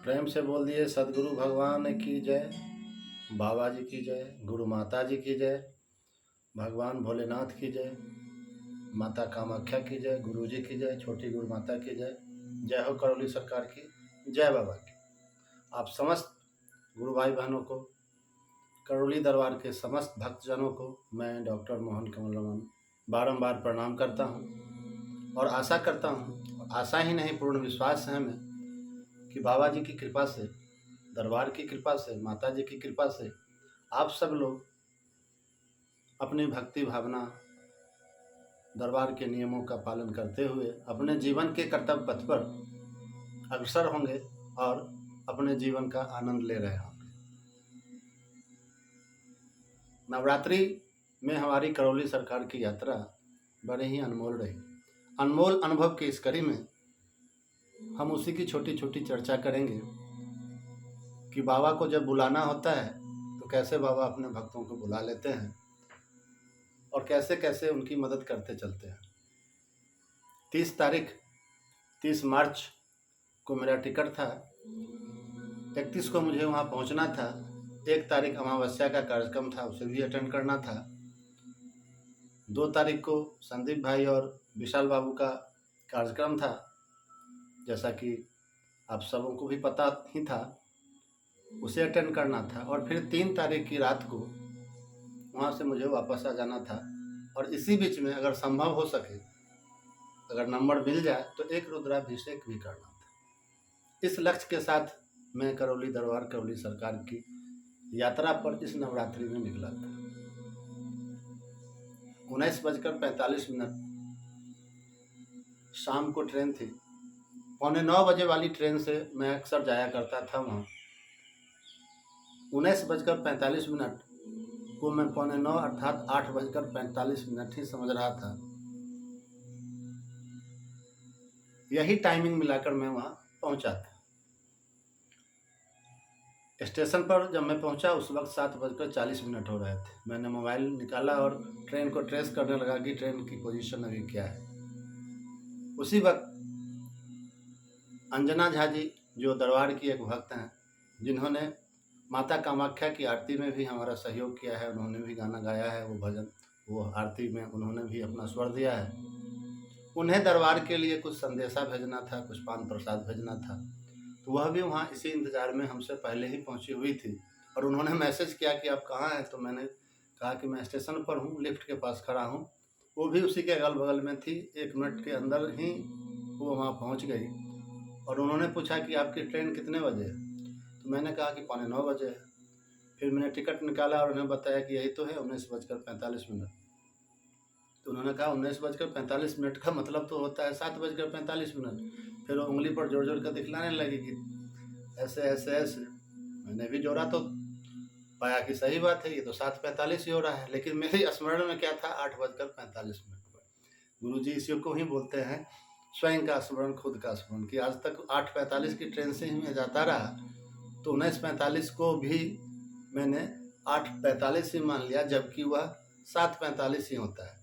प्रेम से बोल दिए सदगुरु भगवान की जय, बाबा जी की जय, गुरु माता जी की जय, भगवान भोलेनाथ की जय, माता कामाख्या की जय, गुरु जी की जय, छोटी गुरु माता की जय। जय हो करौली सरकार की, जय बाबा की। आप समस्त गुरु भाई बहनों को, करौली दरबार के समस्त भक्तजनों को मैं डॉक्टर मोहन कमल रमन बारंबार प्रणाम करता हूँ और आशा करता हूँ, आशा ही नहीं पूर्ण विश्वास है हमें कि बाबा जी की कृपा से, दरबार की कृपा से, माता जी की कृपा से आप सब लोग अपनी भक्ति भावना, दरबार के नियमों का पालन करते हुए अपने जीवन के कर्तव्य पथ पर अग्रसर होंगे और अपने जीवन का आनंद ले रहे होंगे। नवरात्रि में हमारी करौली सरकार की यात्रा बड़ी ही अनमोल रही। अनमोल अनुभव की इस कड़ी में हम उसी की छोटी छोटी चर्चा करेंगे कि बाबा को जब बुलाना होता है तो कैसे बाबा अपने भक्तों को बुला लेते हैं और कैसे कैसे उनकी मदद करते चलते हैं। 30 मार्च को मेरा टिकट था, 31 को मुझे वहाँ पहुँचना था, 1 तारीख अमावस्या का कार्यक्रम था, उसे भी अटेंड करना था। 2 तारीख को संदीप भाई और विशाल बाबू का कार्यक्रम था, जैसा कि आप सबों को भी पता ही था, उसे अटेंड करना था। और फिर 3 तारीख की रात को वहाँ से मुझे वापस आ जाना था और इसी बीच में अगर संभव हो सके, अगर नंबर मिल जाए तो एक रुद्राभिषेक भी करना था। इस लक्ष्य के साथ मैं करौली दरबार, करौली सरकार की यात्रा पर इस नवरात्रि में निकला था। 19:45 शाम को ट्रेन थी। 8:45 बजे वाली ट्रेन से मैं अक्सर जाया करता था वहाँ। 19:45 को मैं 8:45 अर्थात 8:45 ही समझ रहा था। यही टाइमिंग मिलाकर मैं वहाँ पहुँचा था। स्टेशन पर जब मैं पहुँचा उस वक्त 7:40 हो रहे थे। मैंने मोबाइल निकाला और ट्रेन को ट्रेस करने लगा कि ट्रेन की पोजीशन अभी क्या है। उसी वक्त अंजना झा जी, जो दरबार की एक भक्त हैं, जिन्होंने माता कामाख्या की आरती में भी हमारा सहयोग किया है, उन्होंने भी गाना गाया है, वो भजन, वो आरती में उन्होंने भी अपना स्वर दिया है। उन्हें दरबार के लिए कुछ संदेशा भेजना था, कुछ पान प्रसाद भेजना था, तो वह भी वहाँ इसी इंतज़ार में हमसे पहले ही पहुँची हुई थी। और उन्होंने मैसेज किया कि आप कहाँ हैं, तो मैंने कहा कि मैं स्टेशन पर हूँ, लिफ्ट के पास खड़ा हूँ। वो भी उसी के अगल बगल में थी। 1 मिनट के अंदर ही वो वहाँ पहुँच गई और उन्होंने पूछा कि आपकी ट्रेन कितने बजे है, तो मैंने कहा कि 8:45 बजे है। फिर मैंने टिकट निकाला और उन्हें बताया कि यही तो है, 19:45। तो उन्होंने कहा 19:45 का मतलब तो होता है 7:45। फिर वो उंगली पर जोड़ जोड़ कर दिखलाने लगी कि ऐसे ऐसे ऐसे। मैंने भी जोड़ा तो पाया कि सही बात है, ये तो 7:45 ही हो रहा है। लेकिन मेरे स्मरण में क्या था, 8:45 पर। गुरु जी इसी को ही बोलते हैं स्वयं का स्मरण, खुद का स्मरण, कि आज तक 8:45 की ट्रेन से ही मैं जाता रहा, तो 19:45 को भी मैंने 8:45 ही मान लिया, जबकि वह 7:45 ही होता है।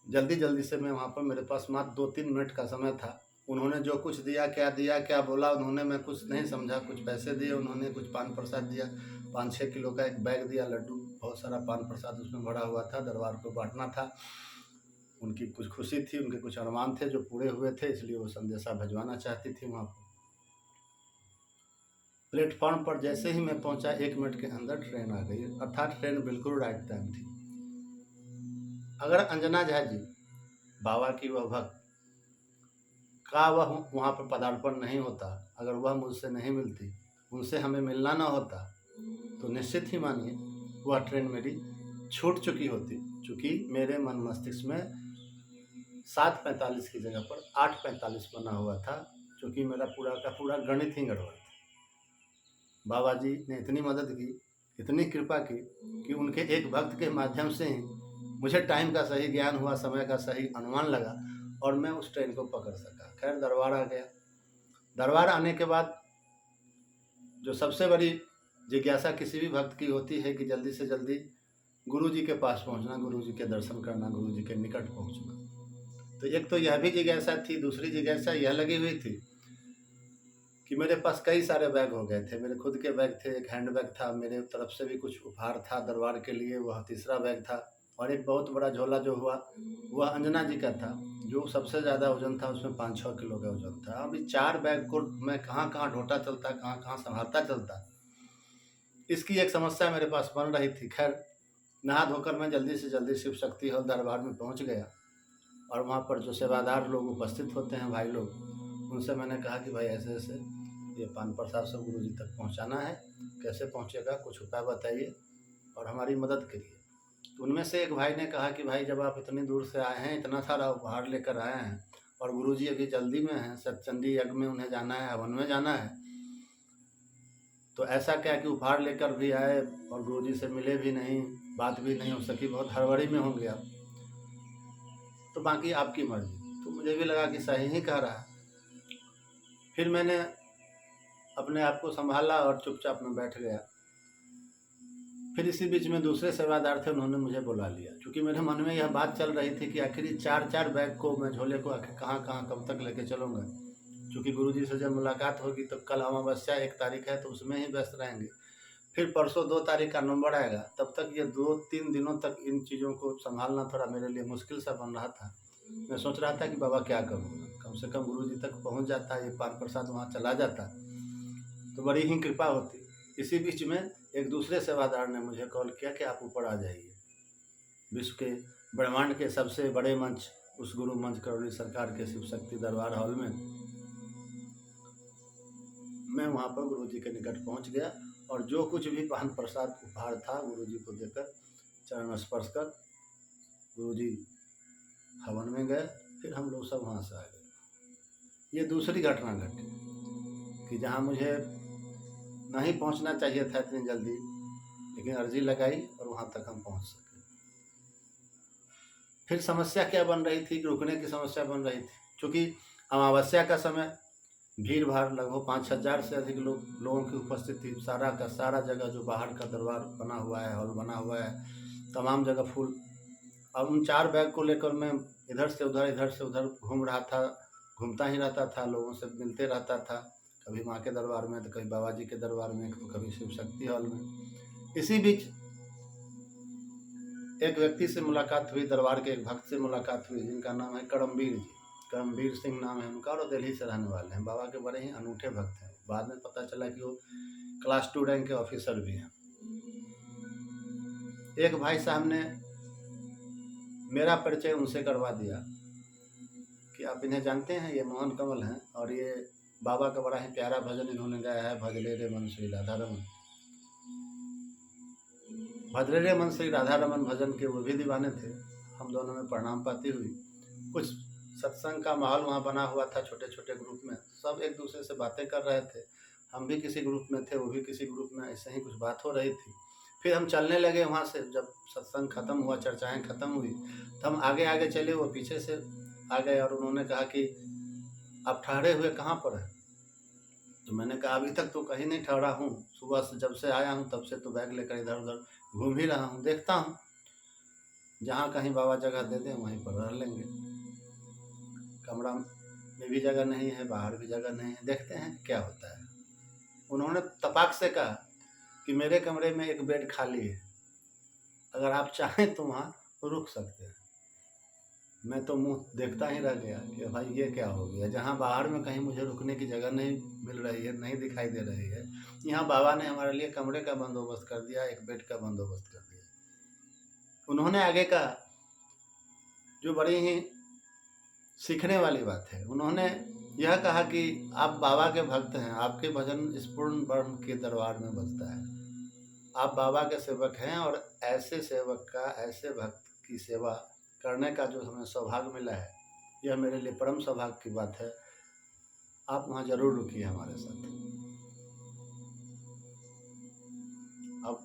जल्दी जल्दी से मैं वहाँ पर, मेरे पास मात्र 2-3 मिनट का समय था। उन्होंने जो कुछ दिया, क्या बोला उन्होंने, मैं कुछ नहीं समझा। कुछ पैसे दिए उन्होंने, कुछ पान प्रसाद दिया, 5-6 किलो का एक बैग दिया, लड्डू, बहुत सारा पान प्रसाद उसमें भरा हुआ था, दरबार को बांटना था। उनकी कुछ खुशी थी, उनके कुछ अरमान थे जो पूरे हुए थे, इसलिए वो संदेशा भिजवाना चाहती थी वहाँ पर। प्लेटफॉर्म पर जैसे ही मैं पहुँचा, 1 मिनट के अंदर ट्रेन आ गई, अर्थात ट्रेन बिल्कुल राइट टाइम थी। अगर अंजना झा जी, बाबा की वह भक्त, का वह वहाँ पर पदार्पण नहीं होता, अगर वह मुझसे नहीं मिलती, उनसे हमें मिलना ना होता, तो निश्चित ही मानिए वह ट्रेन मेरी छूट चुकी होती। चूँकि मेरे मन मस्तिष्क में 7:45 की जगह पर 8:45 बना हुआ था, चूँकि मेरा पूरा का पूरा गणित ही गड़बड़ था। बाबा जी ने इतनी मदद की, इतनी कृपा की कि उनके एक भक्त के माध्यम से ही मुझे टाइम का सही ज्ञान हुआ, समय का सही अनुमान लगा और मैं उस ट्रेन को पकड़ सका। खैर, दरबार आ गया। दरबार आने के बाद जो सबसे बड़ी जिज्ञासा किसी भी भक्त की होती है कि जल्दी से जल्दी गुरु जी के पास पहुंचना, गुरु जी के दर्शन करना, गुरु जी के निकट पहुंचना। तो एक तो यह भी जिज्ञासा थी, दूसरी जिज्ञासा यह लगी हुई थी कि मेरे पास कई सारे बैग हो गए थे। मेरे खुद के बैग थे, एक हैंड बैग था, मेरे तरफ से भी कुछ उपहार था दरबार के लिए, वह तीसरा बैग था, और एक बहुत बड़ा झोला जो हुआ, वह अंजना जी का था, जो सबसे ज़्यादा वज़न था, उसमें 5-6 किलो का वज़न था। अभी 4 बैग को मैं कहाँ-कहाँ ढोता चलता, कहाँ-कहाँ सँभालता चलता, इसकी एक समस्या मेरे पास बन रही थी। खैर, नहा धोकर मैं जल्दी से जल्दी शिव शक्ति हॉल दरबार में पहुँच गया, और वहाँ पर जो सेवादार लोग उपस्थित होते हैं, भाई लोग, उनसे मैंने कहा कि भाई ऐसे-ऐसे ये पान प्रसाद सब गुरुजी तक पहुँचाना है, कैसे पहुँचेगा, कुछ उपाय बताइए और हमारी मदद करिए। तो उनमें से एक भाई ने कहा कि भाई जब आप इतनी दूर से आए हैं, इतना सारा उपहार लेकर आए हैं, और गुरुजी अभी जल्दी में हैं, सतचंडी यज्ञ में उन्हें जाना है, हवन में जाना है, तो ऐसा क्या कि उपहार लेकर भी आए और गुरुजी से मिले भी नहीं, बात भी नहीं हो सकी, बहुत हड़बड़ी में होंगे आप, तो बाकी आपकी मर्जी। तो मुझे भी लगा कि सही ही कह रहा है। फिर मैंने अपने आप को संभाला और चुपचाप में बैठ गया। फिर इसी बीच में दूसरे सेवादार थे, उन्होंने मुझे बुला लिया, क्योंकि मेरे मन में यह बात चल रही थी कि आखिर 4-4 बैग को मैं झोले को आखिर कहाँ-कहाँ कब तक लेके चलूँगा, क्योंकि गुरुजी से जब मुलाकात होगी तो कल अमावस्या 1 तारीख है, तो उसमें ही व्यस्त रहेंगे। फिर परसों 2 तारीख का नंबर आएगा, तब तक ये 2-3 दिनों तक इन चीज़ों को संभालना थोड़ा मेरे लिए मुश्किल सा बन रहा था। मैं सोच रहा था कि बाबा क्या करूँगा, कम से कम गुरुजी तक पहुँच जाता, ये पान प्रसाद वहाँ चला जाता तो बड़ी ही कृपा होती। इसी बीच में एक दूसरे सेवादार ने मुझे कॉल किया कि आप ऊपर आ जाइए, विश्व के ब्रह्मांड के सबसे बड़े मंच, उस गुरु मंच करौली सरकार के शिव शक्ति दरबार हॉल में। मैं वहाँ पर गुरुजी के निकट पहुँच गया, और जो कुछ भी पान प्रसाद उपहार था गुरुजी को देकर चरण स्पर्श कर गुरुजी हवन में गए। फिर हम लोग सब वहाँ से आ गए। ये दूसरी घटना घटी कि जहाँ मुझे नहीं पहुँचना चाहिए था इतनी जल्दी, लेकिन अर्जी लगाई और वहाँ तक हम पहुँच सके। फिर समस्या क्या बन रही थी, रुकने की समस्या बन रही थी, क्योंकि अमावस्या का समय, भीड़ भाड़, लगभग 5,000 से अधिक लोगों की उपस्थिति, सारा का सारा जगह जो बाहर का दरबार बना हुआ है, हॉल बना हुआ है, तमाम जगह फुल। अब उन 4 बैग को लेकर मैं इधर से उधर घूम रहा था, घूमता ही रहता था, लोगों से मिलते रहता था, कभी माँ के दरबार में, तो कभी बाबा जी के दरबार में, तो कभी शिव शक्ति हॉल में। इसी बीच एक व्यक्ति से मुलाकात हुई, दरबार के एक भक्त से मुलाकात हुई, जिनका नाम है करमवीर जी, करमवीर सिंह नाम है उनका, और दिल्ली से रहने वाले हैं। बाबा के बड़े ही अनूठे भक्त हैं। बाद में पता चला कि वो क्लास 2 रैंक के ऑफिसर भी हैं। एक भाई साहब ने मेरा परिचय उनसे करवा दिया कि आप इन्हें जानते हैं, ये मोहन कमल हैं, और ये बाबा का बड़ा ही प्यारा भजन इन्होंने गाया है, भजले रे मन श्री राधा रमन। भजले रे मन श्री राधा रमन भजन के वो भी दीवाने थे। हम दोनों में प्रणाम पाती हुई। कुछ सत्संग का माहौल वहाँ बना हुआ था, छोटे छोटे ग्रुप में सब एक दूसरे से बातें कर रहे थे। हम भी किसी ग्रुप में थे, वो भी किसी ग्रुप में, ऐसे ही कुछ बात हो रही थी। फिर हम चलने लगे वहाँ से। जब सत्संग खत्म हुआ, चर्चाएँ खत्म हुई, तो हम आगे आगे चले, वो पीछे से आ गए, और उन्होंने कहा कि आप ठहरे हुए कहाँ पर हैं? तो मैंने कहा अभी तक तो कहीं नहीं ठहरा हूँ, सुबह से जब से आया हूँ तब से तो बैग लेकर इधर उधर घूम ही रहा हूँ, देखता हूँ जहाँ कहीं बाबा जगह दे दें वहीं पर रह लेंगे। कमरा में भी जगह नहीं है, बाहर भी जगह नहीं है, देखते हैं क्या होता है। उन्होंने तपाक से कहा कि मेरे कमरे में एक बेड खाली है, अगर आप चाहें तो वहाँ रुक सकते हैं। मैं तो मुंह देखता ही रह गया कि भाई ये क्या हो गया, जहाँ बाहर में कहीं मुझे रुकने की जगह नहीं मिल रही है, नहीं दिखाई दे रही है, यहाँ बाबा ने हमारे लिए कमरे का बंदोबस्त कर दिया, एक बेड का बंदोबस्त कर दिया। उन्होंने आगे कहा, जो बड़ी ही सीखने वाली बात है, उन्होंने यह कहा कि आप बाबा के भक्त हैं, आपके भजन इस पूर्ण ब्रह्म के दरबार में बजता है, आप बाबा के सेवक हैं, और ऐसे सेवक का, ऐसे भक्त की सेवा करने का जो हमें सौभाग्य मिला है, यह मेरे लिए परम सौभाग्य की बात है। आप वहाँ जरूर रुकिए हमारे साथ। अब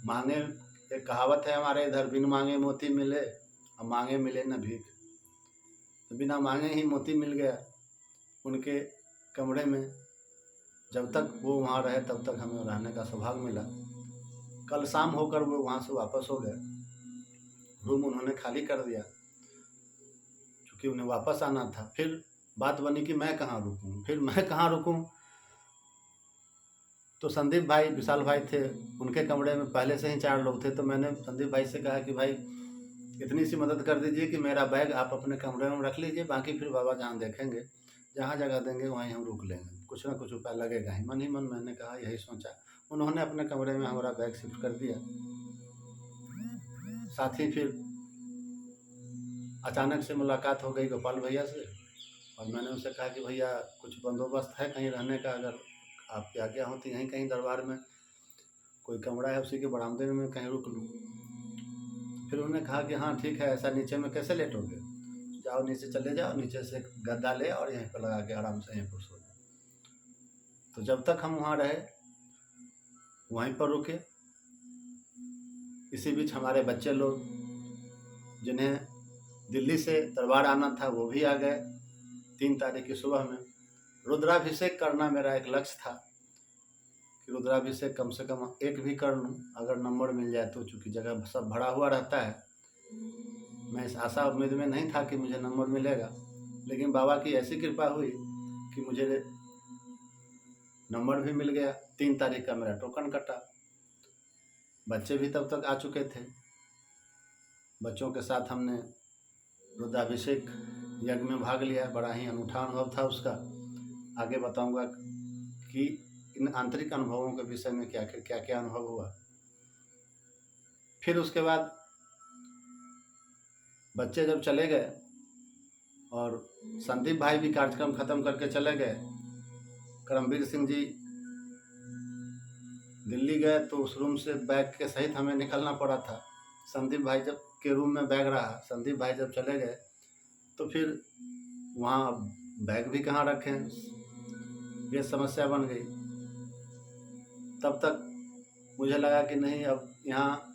मांगे, एक कहावत है हमारे इधर, बिन मांगे मोती मिले और मांगे मिले न भीख। तो बिना मांगे ही मोती मिल गया उनके कमरे में। जब तक वो वहाँ रहे तब तक हमें रहने का सौभाग्य मिला। कल शाम होकर वो वहाँ से वापस हो गए, रूम उन्होंने खाली कर दिया, क्योंकि उन्हें वापस आना था। फिर बात बनी कि मैं कहाँ रुकूं, फिर मैं कहाँ रुकूं, तो संदीप भाई, विशाल भाई थे, उनके कमरे में पहले से ही 4 लोग थे। तो मैंने संदीप भाई से कहा कि भाई इतनी सी मदद कर दीजिए कि मेरा बैग आप अपने कमरे में रख लीजिए, बाकी फिर बाबा जहाँ देखेंगे, जहाँ जगह देंगे वहीं हम रुक लेंगे, कुछ ना कुछ उपाय लगेगा ही। मन ही मन मैंने कहा, यही सोचा। उन्होंने अपने कमरे में हमारा बैग शिफ्ट कर दिया। साथ ही फिर अचानक से मुलाकात हो गई गोपाल भैया से, और मैंने उनसे कहा कि भैया कुछ बंदोबस्त है कहीं रहने का, अगर आपकी आज्ञा हो तो यहीं कहीं दरबार में कोई कमरा है उसी के बरामदे में मैं कहीं रुक लूँ। फिर उन्होंने कहा कि हाँ ठीक है, ऐसा नीचे में कैसे लेटोगे, जाओ नीचे चले जाओ, नीचे से गद्दा ले और यहीं पर लगा के आराम से यहीं पर सो जाओ। तो जब तक हम वहाँ रहे वहीं पर रुके। इसी बीच हमारे बच्चे लोग जिन्हें दिल्ली से दरबार आना था वो भी आ गए। 3 तारीख की सुबह में रुद्राभिषेक करना मेरा एक लक्ष्य था कि रुद्राभिषेक कम से कम एक भी कर लूँ, अगर नंबर मिल जाए तो। चूँकि जगह सब भरा हुआ रहता है, मैं इस आशा उम्मीद में नहीं था कि मुझे नंबर मिलेगा, लेकिन बाबा की ऐसी कृपा हुई कि मुझे नंबर भी मिल गया। 3 तारीख का मेरा टोकन कटा। बच्चे भी तब तक आ चुके थे। बच्चों के साथ हमने रुद्राभिषेक यज्ञ में भाग लिया। बड़ा ही अनूठा अनुभव था उसका। आगे बताऊंगा कि इन आंतरिक अनुभवों के विषय में क्या क्या अनुभव हुआ। फिर उसके बाद बच्चे जब चले गए और संदीप भाई भी कार्यक्रम ख़त्म करके चले गए, करमवीर सिंह जी दिल्ली गए, तो उस रूम से बैग के सहित हमें निकलना पड़ा था। संदीप भाई जब के रूम में बैग रहा, संदीप भाई जब चले गए तो फिर वहाँ बैग भी कहाँ रखें, ये समस्या बन गई। तब तक मुझे लगा कि नहीं, अब यहाँ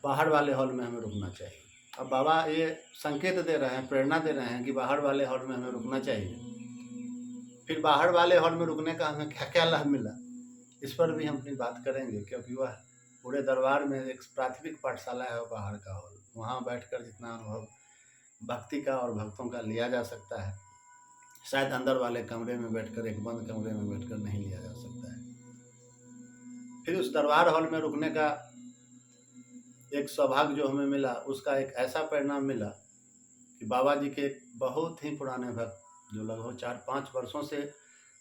बाहर वाले हॉल में हमें रुकना चाहिए। अब बाबा ये संकेत दे रहे हैं, प्रेरणा दे रहे हैं कि बाहर वाले हॉल में हमें रुकना चाहिए। फिर बाहर वाले हॉल में रुकने का हमें क्या क्या लाभ मिला, इस पर भी हम अपनी बात करेंगे, क्योंकि वह पूरे दरबार में एक प्राथमिक पाठशाला है बाहर का हॉल। वहाँ बैठकर जितना अनुभव भक्ति का और भक्तों का लिया जा सकता है, शायद अंदर वाले कमरे में बैठकर, एक बंद कमरे में बैठकर नहीं लिया जा सकता है। फिर उस दरबार हॉल में रुकने का एक सौभाग्य जो हमें मिला, उसका एक ऐसा परिणाम मिला कि बाबा जी के एक बहुत ही पुराने भक्त, जो लगभग 4-5 वर्षों से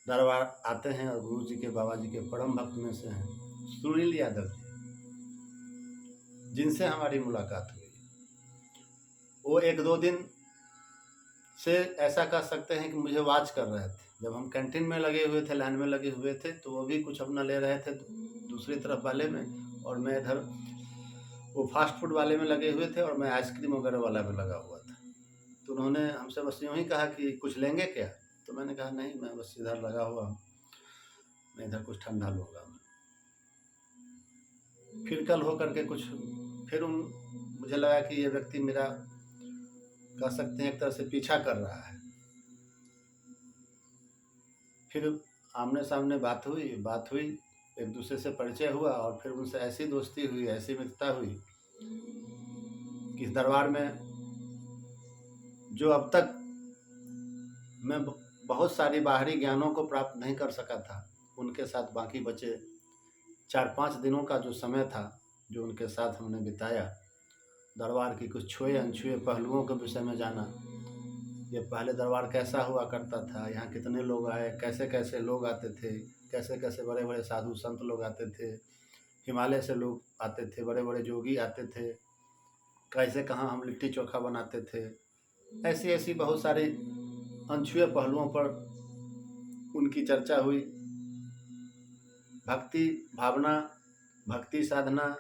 दरबार आते हैं और गुरु जी के, बाबा जी के परम भक्त में से हैं, सुनील यादव जी, जिनसे हमारी मुलाकात हुई। वो 1-2 दिन से ऐसा कह सकते हैं कि मुझे वॉच कर रहे थे। जब हम कैंटीन में लगे हुए थे, लाइन में लगे हुए थे, तो वो भी कुछ अपना ले रहे थे दूसरी तरफ वाले में, और मैं इधर वो फास्ट फूड वाले में लगे हुए थे, और मैं आइसक्रीम वगैरह वाला में लगा हुआ था। तो उन्होंने हमसे बस यूँ ही कहा कि कुछ लेंगे क्या। तो मैंने कहा नहीं, मैं बस इधर लगा हुआ हूँ, मैं इधर कुछ ठंडा लूँगा। फिर कल हो करके कुछ, फिर मुझे लगा कि ये व्यक्ति मेरा, कह सकते हैं एक तरह से पीछा कर रहा है। फिर आमने सामने बात हुई, एक दूसरे से परिचय हुआ, और फिर उनसे ऐसी दोस्ती हुई, ऐसी मित्रता हुई कि इस दरबार में जो अब तक मैं बहुत सारी बाहरी ज्ञानों को प्राप्त नहीं कर सका था, उनके साथ बाकी बचे 4-5 दिनों का जो समय था, जो उनके साथ हमने बिताया, दरबार की कुछ छुए अनछुए पहलुओं के विषय में जाना। ये पहले दरबार कैसा हुआ करता था, यहाँ कितने लोग आए, कैसे कैसे लोग आते थे, कैसे कैसे बड़े बड़े साधु संत लोग आते थे, हिमालय से लोग आते थे, बड़े बड़े जोगी आते थे, कैसे कहाँ हम लिट्टी चोखा बनाते थे। ऐसी ऐसी बहुत सारी अनछुए पहलुओं पर उनकी चर्चा हुई। भक्ति भावना, भक्ति साधना,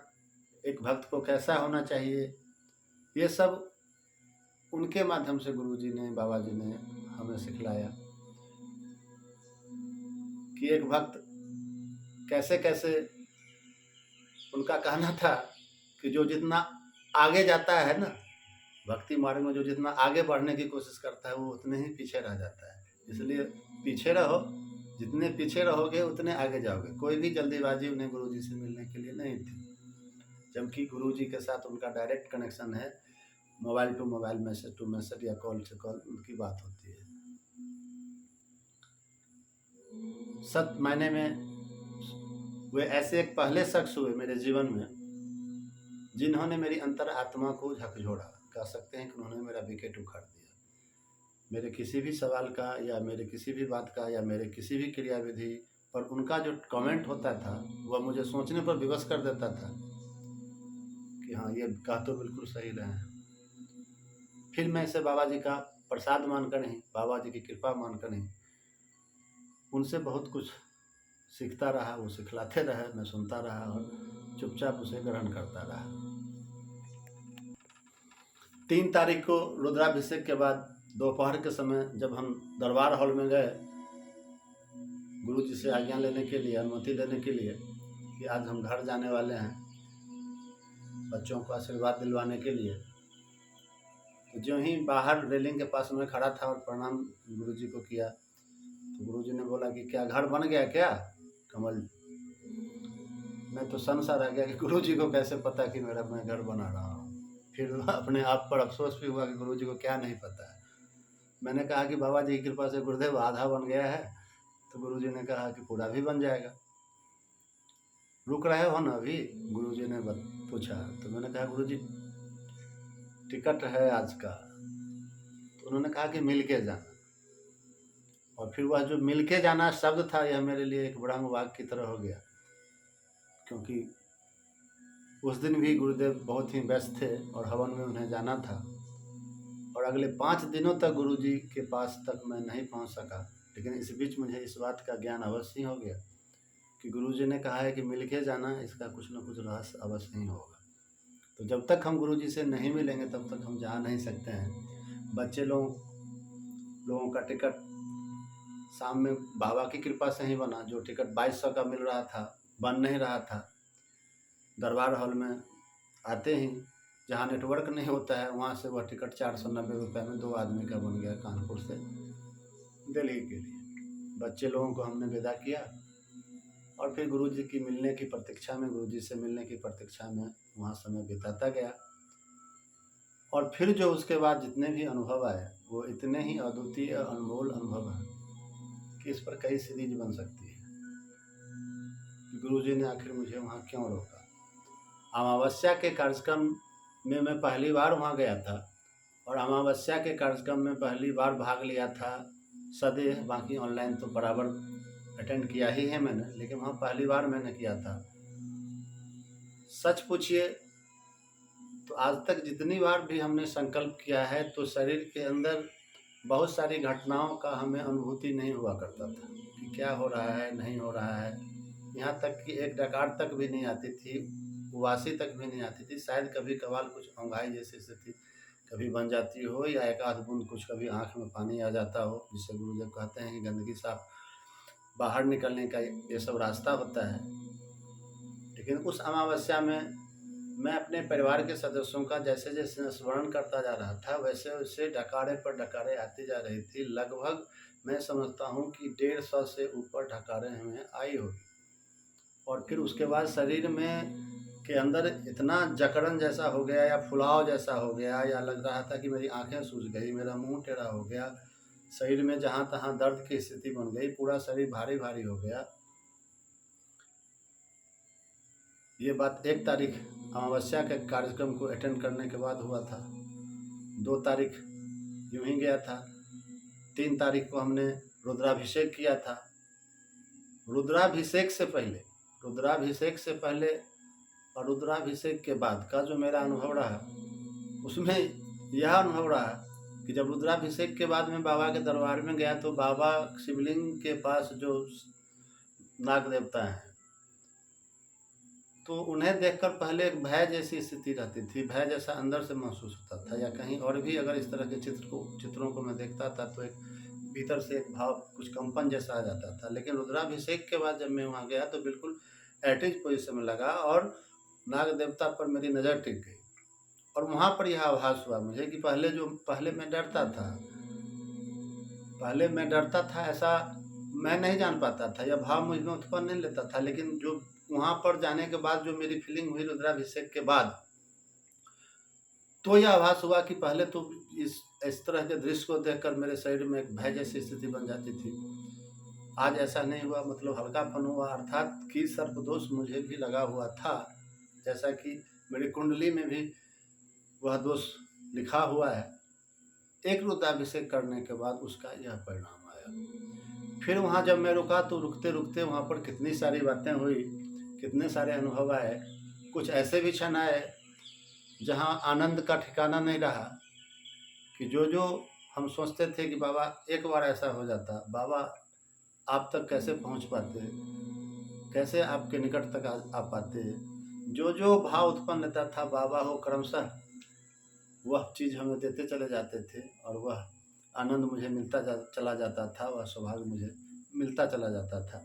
एक भक्त को कैसा होना चाहिए, ये सब उनके माध्यम से गुरुजी ने, बाबा जी ने हमें सिखलाया कि एक भक्त कैसे कैसे, उनका कहना था कि जो जितना आगे जाता है ना भक्ति मार्ग में, जो जितना आगे बढ़ने की कोशिश करता है वो उतने ही पीछे रह जाता है। इसलिए पीछे रहो, जितने पीछे रहोगे उतने आगे जाओगे। कोई भी जल्दीबाजी उन्हें गुरुजी से मिलने के लिए नहीं थी, जबकि गुरुजी के साथ उनका डायरेक्ट कनेक्शन है, mobile to mobile, message to message या कॉल से कॉल उनकी बात होती है। सत मायने में वे ऐसे एक पहले शख्स हुए मेरे जीवन में जिन्होंने मेरी अंतर आत्मा को झकझोड़ा। कह सकते हैं कि उन्होंने मेरा विकेट उखाड़ दिया। मेरे किसी भी सवाल का या मेरे किसी भी बात का या मेरे किसी भी क्रियाविधि पर उनका जो कमेंट होता था वह मुझे सोचने पर विवश कर देता था कि हाँ, ये कह तो बिल्कुल सही रहे हैं। फिर मैं इसे बाबा जी का प्रसाद मानकर नहीं, बाबा जी की कृपा मानकर नहीं, उनसे बहुत कुछ सीखता रहा। वो सिखलाते रहे, मैं सुनता रहा और चुपचाप उसे ग्रहण करता रहा। 3 तारीख को रुद्राभिषेक के बाद दोपहर के समय जब हम दरबार हॉल में गए गुरु जी से आज्ञा लेने के लिए, अनुमति लेने के लिए कि आज हम घर जाने वाले हैं, बच्चों को आशीर्वाद दिलवाने के लिए, तो जो ही बाहर रेलिंग के पास में खड़ा था और प्रणाम गुरु जी को किया तो गुरु जी ने बोला कि क्या घर बन गया क्या कमल? मैं तो सन सा रह गया कि गुरु जी को कैसे पता कि मैं घर बना रहा हूँ। फिर अपने आप पर अफसोस भी हुआ कि गुरु जी को क्या नहीं पता है। मैंने कहा कि बाबा जी की कृपा से गुरुदेव आधा बन गया है। तो गुरु जी ने कहा कि पूरा भी बन जाएगा, रुक रहे हो ना अभी? गुरु जी ने पूछा। तो मैंने कहा गुरु जी टिकट है आज का। तो उन्होंने कहा कि मिल के जाना। और फिर वह जो मिल के जाना शब्द था यह मेरे लिए एक ब्रह्म वाक्य की तरह हो गया, क्योंकि उस दिन भी गुरुदेव बहुत ही व्यस्त थे और हवन में उन्हें जाना था और अगले 5 दिनों तक गुरु जी के पास तक मैं नहीं पहुंच सका। लेकिन इस बीच मुझे इस बात का ज्ञान अवश्य ही हो गया कि गुरु जी ने कहा है कि मिल के जाना, इसका कुछ न कुछ रहस्य अवश्य ही होगा। तो जब तक हम गुरु जी से नहीं मिलेंगे तब तक हम जा नहीं सकते हैं। बच्चे लोगों का टिकट शाम में बाबा की कृपा से ही बना। जो टिकट 2200 का मिल रहा था बन नहीं रहा था। दरबार हॉल में आते ही जहाँ नेटवर्क नहीं होता है वहाँ से वह टिकट 490 रुपये में 2 आदमी का बन गया, कानपुर से दिल्ली के लिए। बच्चे लोगों को हमने विदा किया और फिर गुरु जी की मिलने की प्रतीक्षा में, गुरु जी से मिलने की प्रतीक्षा में वहाँ समय बिताता गया। और फिर जो उसके बाद जितने भी अनुभव आए वो इतने ही अद्वितीय अनमोल अनुभव हैं कि इस पर कई सीरीज बन सकती है कि गुरु जी ने आखिर मुझे वहाँ क्यों रोका। अमावस्या के कार्यक्रम में मैं पहली बार वहाँ गया था और अमावस्या के कार्यक्रम में पहली बार भाग लिया था सदैव। बाकी ऑनलाइन तो बराबर अटेंड किया ही है मैंने, लेकिन वहाँ पहली बार मैंने किया था। सच पूछिए तो आज तक जितनी बार भी हमने संकल्प किया है तो शरीर के अंदर बहुत सारी घटनाओं का हमें अनुभूति नहीं हुआ करता था कि क्या हो रहा है, नहीं हो रहा है। यहाँ तक कि एक डकार तक भी नहीं आती थी, उवासी तक भी नहीं आती थी। शायद कभी कभार कुछ औंघाई जैसी स्थिति कभी बन जाती हो या एक आध बूंद कुछ कभी आँख में पानी आ जाता हो, जिसे गुरुदेव कहते हैं कि गंदगी साफ बाहर निकलने का ये सब रास्ता होता है। लेकिन उस अमावस्या में मैं अपने परिवार के सदस्यों का जैसे जैसे स्मरण करता जा रहा था वैसे वैसे डकारे पर डकारे आती जा रही थी। लगभग मैं समझता हूँ कि 150 से ऊपर डकारे हमें आई होगी। और फिर उसके बाद शरीर में के अंदर इतना जकड़न जैसा हो गया या फुलाव जैसा हो गया, या लग रहा था कि मेरी आंखें सूज गई, मेरा मुंह टेढ़ा हो गया, शरीर में जहाँ तहाँ दर्द की स्थिति बन गई, पूरा शरीर भारी भारी हो गया। ये बात 1 तारीख अमावस्या के कार्यक्रम को अटेंड करने के बाद हुआ था। 2 तारीख यूं ही गया था। 3 तारीख को हमने रुद्राभिषेक किया था। रुद्राभिषेक से पहले और रुद्राभिषेक के बाद का जो मेरा अनुभव रहा उसमें यह अनुभव रहा कि जब रुद्राभिषेक के बाद मैं बाबा के दरबार में गया तो बाबा शिवलिंग के पास जो नाग देवता हैं तो उन्हें देखकर पहले एक भय जैसी स्थिति रहती थी, भय जैसा अंदर से महसूस होता था। या कहीं और भी अगर इस तरह के चित्रों को मैं देखता था तो एक भीतर से एक भाव, कुछ कंपन जैसा आ जाता था। लेकिन रुद्राभिषेक के बाद जब मैं वहाँ गया तो बिल्कुल एटिज पोजिशन में लगा और नाग देवता पर मेरी नज़र टिक गई। और वहाँ पर यह आभास हुआ मुझे कि पहले मैं डरता था ऐसा मैं नहीं जान पाता था, यह भाव मुझ में उत्पन्न नहीं लेता था। लेकिन जो वहाँ पर जाने के बाद जो मेरी फीलिंग हुई रुद्राभिषेक के बाद, तो यह आभास हुआ कि पहले तो इस तरह के दृश्य को देखकर मेरे शरीर में एक भय जैसी स्थिति बन जाती थी। आज ऐसा नहीं हुआ, मतलब हल्कापन हुआ, अर्थात कि सर्पदोष मुझे भी लगा हुआ था, जैसा कि मेरी कुंडली में भी वह दोष लिखा हुआ है। एक रुद्राभिषेक करने के बाद उसका यह परिणाम आया। फिर वहाँ जब मैं रुका तो रुकते रुकते वहाँ पर कितनी सारी बातें हुई, कितने सारे अनुभव आए। कुछ ऐसे भी क्षण आए जहाँ आनंद का ठिकाना नहीं रहा, कि जो हम सोचते थे कि बाबा एक बार ऐसा हो जाता, बाबा आप तक कैसे पहुँच पाते, कैसे आपके निकट तक आ पाते। जो भाव उत्पन्न रहता था, बाबा हो क्रमशः वह चीज़ हमें देते चले जाते थे, और वह आनंद मुझे चला जाता था, वह सौभाग्य मुझे मिलता चला जाता था।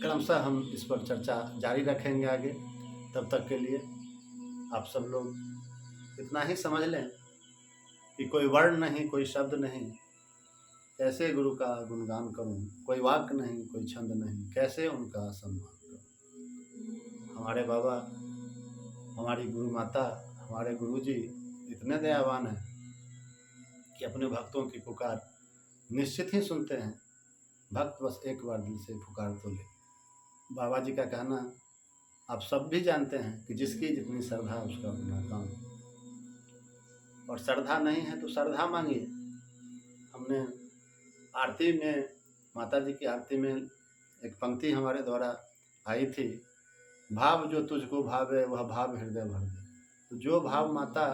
क्रमशः हम इस पर चर्चा जारी रखेंगे आगे। तब तक के लिए आप सब लोग इतना ही समझ लें कि कोई वर्ण नहीं, कोई शब्द नहीं, कैसे गुरु का गुणगान करूं, कोई वाक्य नहीं, कोई छंद नहीं, कैसे उनका सम्मान करूं। हमारे बाबा, हमारी गुरु माता, हमारे गुरु जी इतने दयावान हैं कि अपने भक्तों की पुकार निश्चित ही सुनते हैं। भक्त बस एक बार दिल से पुकार तो ले। बाबा जी का कहना आप सब भी जानते हैं कि जिसकी जितनी श्रद्धा उसका उतना काम, और श्रद्धा नहीं है तो श्रद्धा मांगिए। हमने आरती में, माता जी की आरती में एक पंक्ति हमारे द्वारा आई थी, भाव जो तुझको भावे वह भाव हृदय भर दे। तो जो भाव माता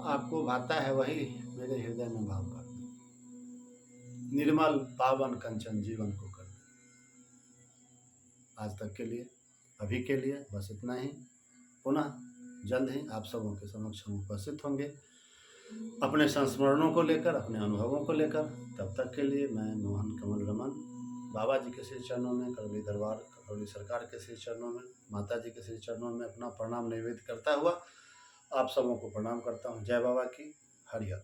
आपको भाता है वही मेरे हृदय में भाव भर दे। निर्मल पावन कंचन जीवन को कर दे। आज तक के लिए, अभी के लिए बस इतना ही। पुनः जल्द ही आप सबों के समक्ष हम उपस्थित होंगे अपने संस्मरणों को लेकर, अपने अनुभवों को लेकर। तब तक के लिए मैं मोहन कमल रमन बाबा जी के श्री चरणों में, करौली दरबार, करौली सरकार के श्री चरणों में, माता जी के श्री चरणों में अपना प्रणाम निवेदित करता हुआ आप सबों को प्रणाम करता हूँ। जय बाबा की। हरि हर।